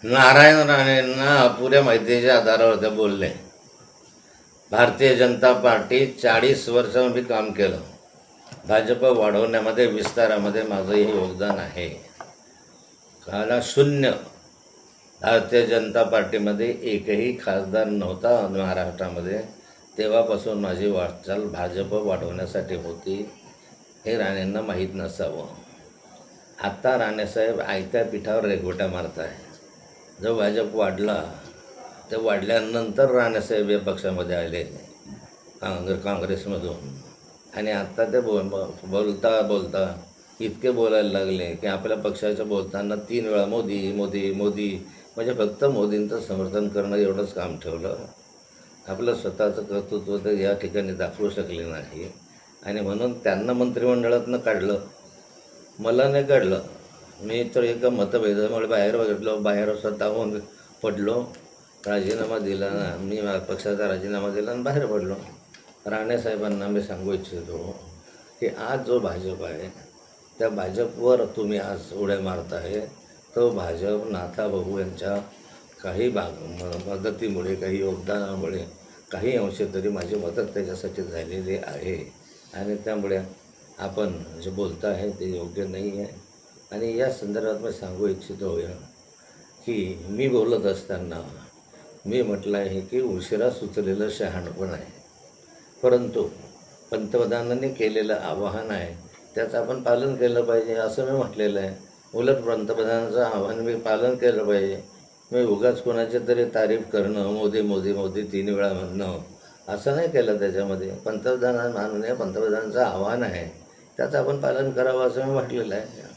नारायण राणेंना अपुऱ्या माहितीच्या आधारावर ते बोलले. भारतीय जनता पार्टी 40 वर्ष मी काम केलं. भाजप वाढवण्यामध्ये विस्तारामध्ये माझंही योगदान आहे. काला शून्य. भारतीय जनता पार्टीमध्ये एकही खासदार नव्हता महाराष्ट्रामध्ये. तेव्हापासून माझी वाटचाल भाजप वाढवण्यासाठी होती. हे राणेंना माहीत नसावं. आत्ता राणेसाहेब आयत्या पिठावर रेघोट्या मारत आहे. जो भाजप वाढला ते वाढल्यानंतर राणेसाहेब या पक्षामध्ये आले काँग्रेसमधून. आणि आत्ता ते बोलता इतके बोलायला लागले की आपल्या पक्षाचं बोलताना 3 वेळा मोदी मोदी मोदी, म्हणजे फक्त मोदींचं समर्थन करणं एवढंच काम ठेवलं. आपलं स्वतःचं कर्तृत्व तर या ठिकाणी दाखवू शकले नाही. आणि म्हणून त्यांना मंत्रिमंडळातनं काढलं, मला नाही काढलं. मी तर एका मतभेदामुळे बाहेर स्वतःहून पडलो, राजीनामा दिला. मी पक्षाचा राजीनामा दिला आणि बाहेर पडलो. राणेसाहेबांना मी सांगू इच्छितो की आज जो भाजप आहे त्या भाजपवर तुम्ही आज उड्या मारताय. तो भाजप नाथाभाऊ यांच्या काही मदतीमुळे, काही योगदानामुळे, काही अंश तरी माझी मदत त्याच्यासाठी झालेली आहे. आणि त्यामुळे आपण जे बोलता आहे ते योग्य नाही आहे. आणि या संदर्भात मी सांगू इच्छितो की मी बोलत असताना मी म्हटलं आहे की उशिरा सुचलेलं शहाणपण आहे, परंतु पंतप्रधानांनी केलेलं आवाहन आहे त्याचं आपण पालन केलं पाहिजे असं मी म्हटलेलं आहे. उलट पंतप्रधानांचं आव्हान मी पालन केलं पाहिजे. मी उगाच कोणाची तरी तारीफ करणं, मोदी मोदी मोदी 3 वेळा म्हणणं असं नाही केलं. त्याच्यामध्ये माननीय पंतप्रधानांचं आव्हान आहे त्याचं आपण पालन करावं असं मी म्हटलेलं आहे.